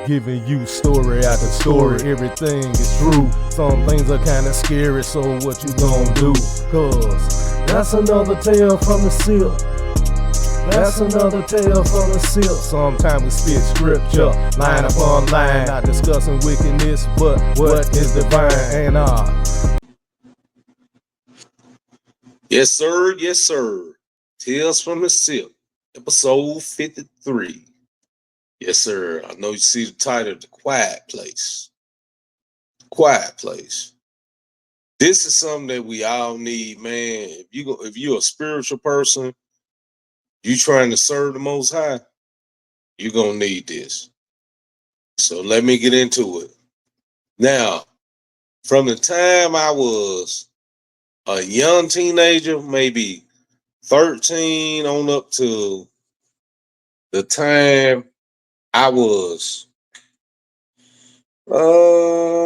giving you story after story. Everything is true. Some things are kinda scary, so what you gonna do? Cause that's another tale from the Sipp. That's another tale from the Sipp. Sometimes we spit scripture, line upon line, not discussing wickedness, but what is divine. And Yes, sir. Yes, sir. Tales from the Sipp, episode 53. Yes, sir. I know you see the title, The Quiet Place. Quiet Place. This is something that we all need, man. If you're a spiritual person, you trying to serve the Most High, you're gonna need this. So let me get into it. Now, from the time I was a young teenager, maybe 13 on up to the time I was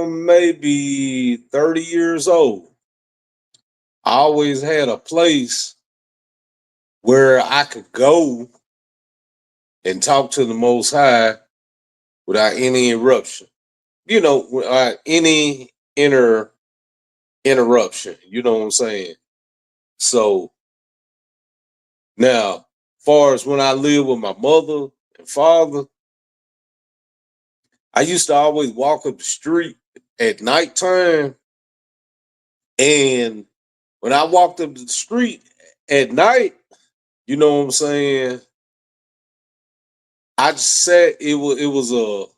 maybe 30 years old, I always had a place where I could go and talk to the Most High without any interruption. Without any interruption. You know what I'm saying? So now, far as when I lived with my mother and father, I used to always walk up the street at nighttime. And when I walked up the street at night, you know what I'm saying? I just said little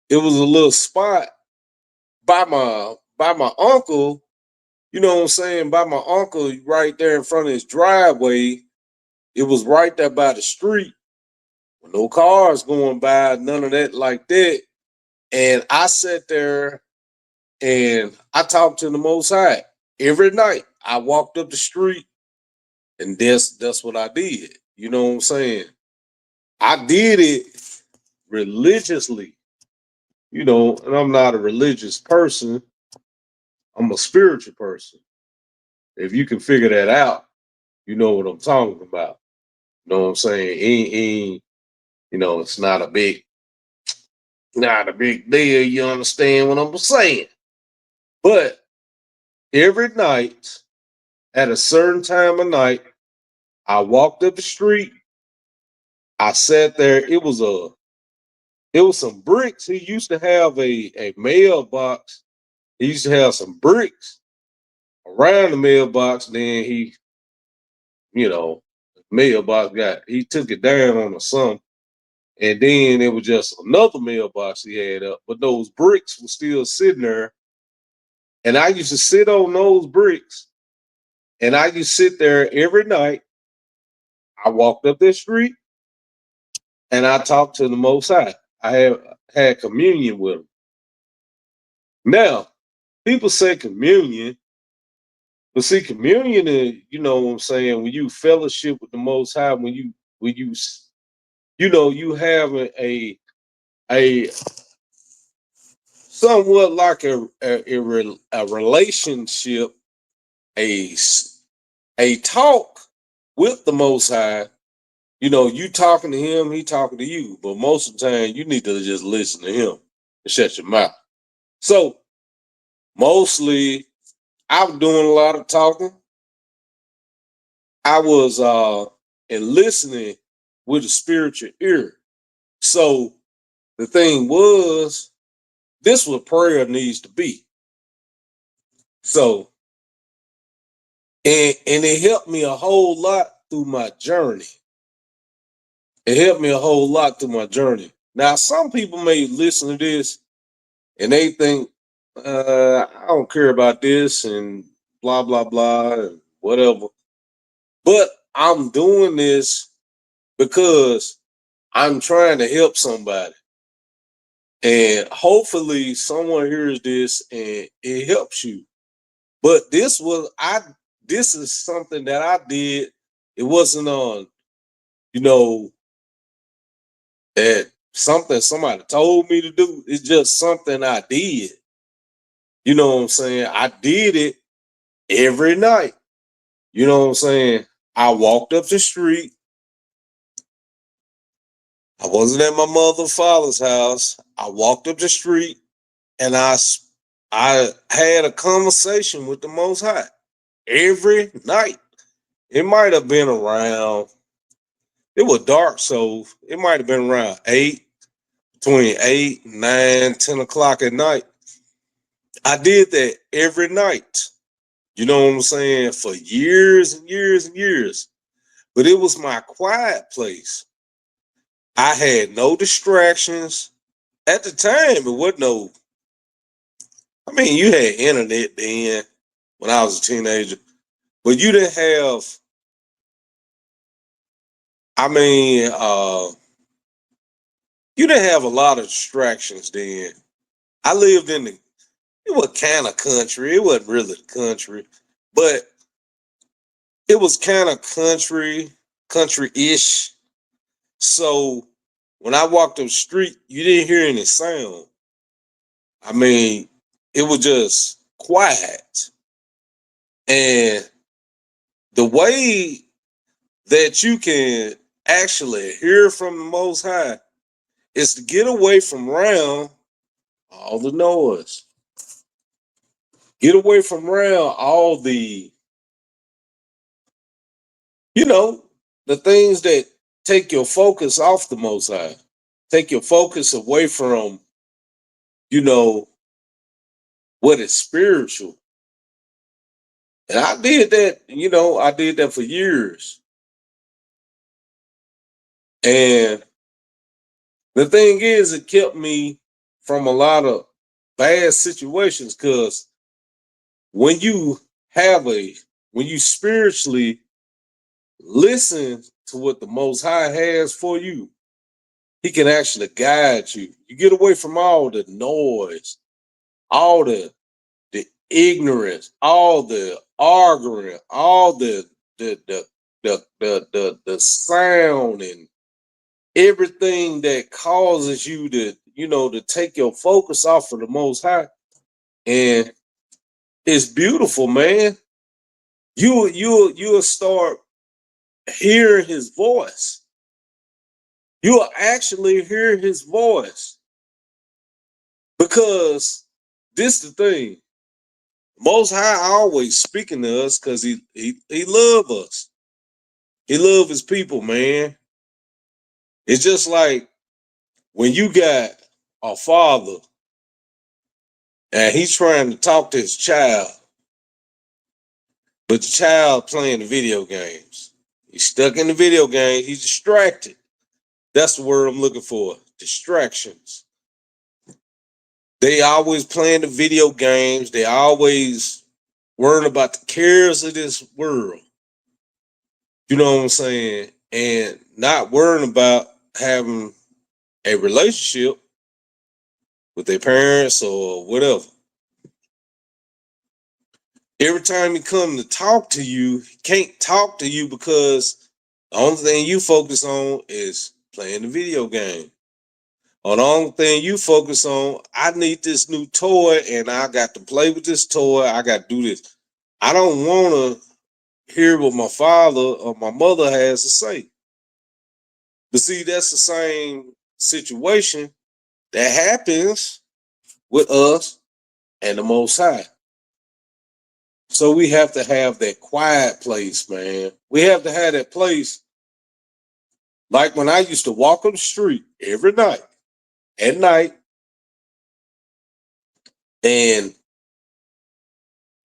it was a little spot by my uncle, you know what I'm saying, by my uncle right there in front of his driveway. It was right there by the street. No cars going by, none of that like that. And I sat there and I talked to the Most High every night. I walked up the street, and that's what I did. You know what I'm saying? I did it religiously, and I'm not a religious person. I'm a spiritual person. If you can figure that out, you know what I'm talking about. You know what I'm saying? It's not a big deal. You understand what I'm saying? But every night, at a certain time of night, I walked up the street. I sat there. It was some bricks. He used to have a mailbox. He used to have some bricks around the mailbox. Then you know, mailbox he took it down on the sump. And then it was just another mailbox he had up. But those bricks were still sitting there. And I used to sit on those bricks. And I used to sit there every night. I walked up this street and I talked to the Most High. I had communion with him. Now, people say communion, but see, communion is, you know what I'm saying, when you fellowship with the Most High, when you have a somewhat like a relationship, a talk with the Most High. You talking to him, he talking to you. But most of the time, you need to just listen to him and shut your mouth. So mostly, I was doing a lot of talking. I was and listening with a spiritual ear. So the thing was, this what prayer needs to be. So and it helped me a whole lot through my journey. It helped me a whole lot through my journey. Now, some people may listen to this and they think, I don't care about this and blah, blah, blah, and whatever. But I'm doing this because I'm trying to help somebody. And hopefully someone hears this and it helps you. But this is something that I did. It wasn't on, you know, that something somebody told me to do. It's just something I did. You know what I'm saying? I did it every night. You know what I'm saying? I walked up the street I wasn't at my mother or father's house. I walked up the street and I had a conversation with the Most High every night. It might have been around, it was dark, so it might have been around 8, between 8, 9, 10 o'clock at night. I did that every night. You know what I'm saying? For years and years and years. But it was my quiet place. I had no distractions. At the time, it wasn't no, I mean, you had internet then when I was a teenager, but you didn't have, I mean, you didn't have a lot of distractions then. I lived in the, it was kind of country. It wasn't really the country, but it was kind of country-ish. So when I walked up the street, you didn't hear any sound. I mean, it was just quiet. And the way that you can actually hear from the Most High is to get away from around all the noise. Get away from around all the, you know, the things that take your focus off the Most High. Take your focus away from, you know, what is spiritual. And I did that, I did that for years. And the thing is, it kept me from a lot of bad situations because when you when you spiritually listen to what the Most High has for you, He can actually guide you. You get away from all the noise, all the ignorance, all the arguing, all the sound and everything that causes you to, to take your focus off of the Most High. And it's beautiful, man. You'll start hearing His voice. You'll actually hear His voice because this the thing. Most High always speaking to us because he love us. He love His people, man. It's just like when you got a father and he's trying to talk to his child, but the child playing the video games. He's stuck in the video game. He's distracted. That's the word I'm looking for. Distractions. They always playing the video games. They always worrying about the cares of this world. You know what I'm saying? And not worrying about having a relationship with their parents or whatever. Every time he come to talk to you, he can't talk to you because the only thing you focus on is playing the video game. Or the only thing you focus on, I need this new toy and I got to play with this toy. I got to do this. I don't want to hear what my father or my mother has to say. But see, that's the same situation that happens with us and the Most High. So we have to have that quiet place, man. We have to have that place. Like when I used to walk on the street every night, at night, and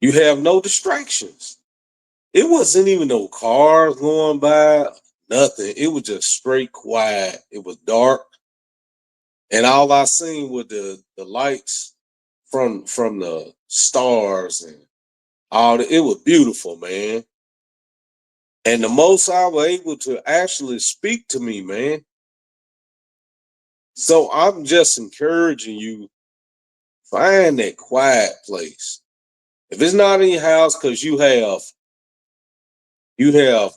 you have no distractions. It wasn't even no cars going by, nothing. It was just straight quiet. It was dark. And all I seen were the lights from the stars and it was beautiful, man. And the most I was able to actually speak to me, man. So I'm just encouraging you, find that quiet place. If it's not in your house, because you have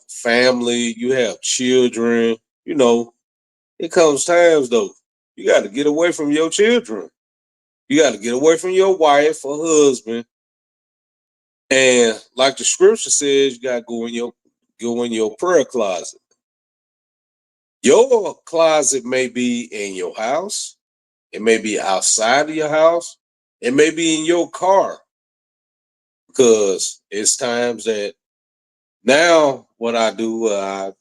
family, you have children, it comes times though. You got to get away from your children. You got to get away from your wife or husband. And like the scripture says, you got to go in your prayer closet. Your closet may be in your house, it may be outside of your house, it may be in your car. Because it's times that now what I do, while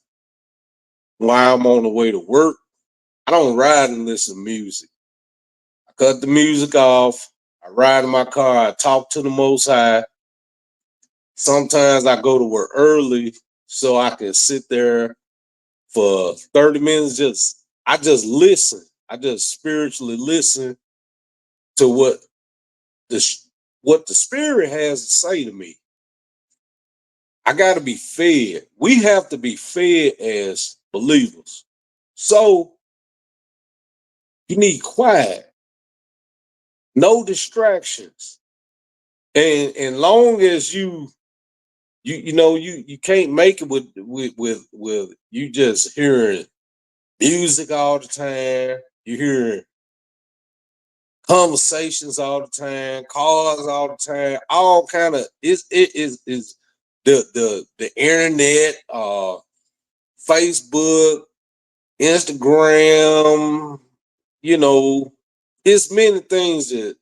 I'm on the way to work, I don't ride and listen to music. I cut the music off. I ride in my car. I talk to the Most High. Sometimes I go to work early so I can sit there for 30 minutes. I just listen. I just spiritually listen to the what the Spirit has to say to me. I got to be fed. We have to be fed as believers. So you need quiet, no distractions, and long as you can't make it with you just hearing music all the time. You hearing conversations all the time, cars all the time, all kind of is the internet, Facebook, Instagram, you know, it's many things to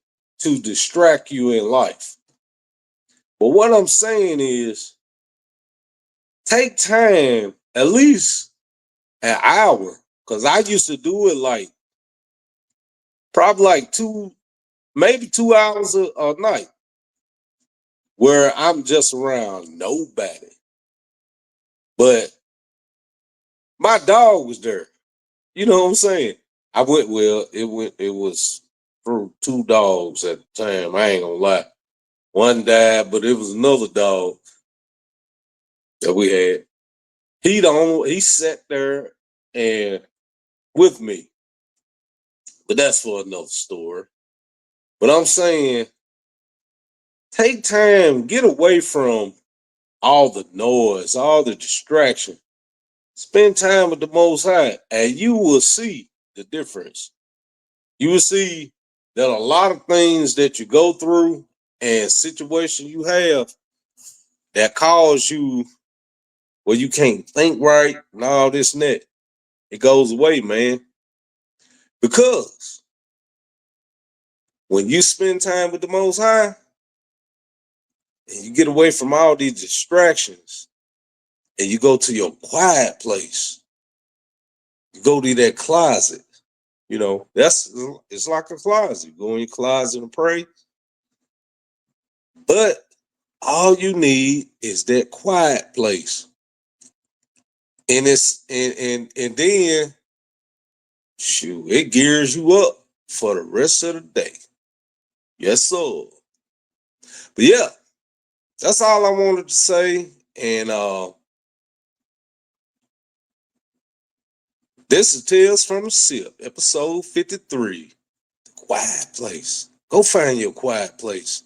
distract you in life. But what I'm saying is take time, at least an hour, because I used to do it like probably like maybe 2 hours a night where I'm just around nobody. But my dog was there. You know what I'm saying? It was for two dogs at the time. I ain't gonna lie. One died, but it was another dog that we had. He sat there and with me. But that's for another story. But I'm saying take time, get away from all the noise, all the distraction. Spend time with the Most High, and you will see the difference. You will see that a lot of things that you go through and situations you have that cause you where you can't think right and all this and that, it goes away, man. Because when you spend time with the Most High and you get away from all these distractions and you go to your quiet place, you go to that closet, it's like a closet. You go in your closet and pray. But all you need is that quiet place. And and then shoot, it gears you up for the rest of the day. Yes, sir. But yeah, that's all I wanted to say. And this is Tales from the Sipp, episode 53. The quiet place. Go find your quiet place.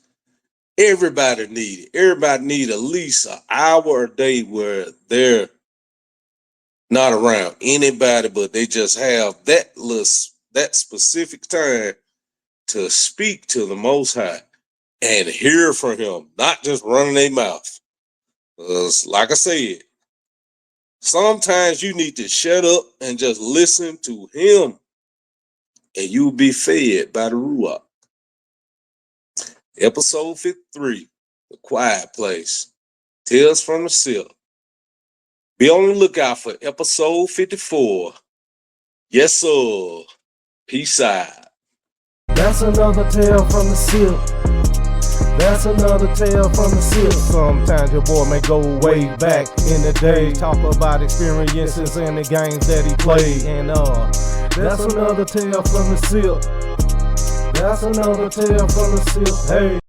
Everybody need it. Everybody need at least an hour a day where they're not around anybody, but they just have that specific time to speak to the Most High and hear from Him, not just running their mouth. Because, like I said, sometimes you need to shut up and just listen to Him, and you'll be fed by the Ruach. Episode 53, The Quiet Place. Tales from the Sipp. Be on the lookout for episode 54. Yes, sir. Peace out. That's another tale from the Sipp. That's another tale from the Sipp. Sometimes your boy may go way back in the day, talk about experiences and the games that he played. And that's another tale from the Sipp. That's another tale from the Sipp. Hey.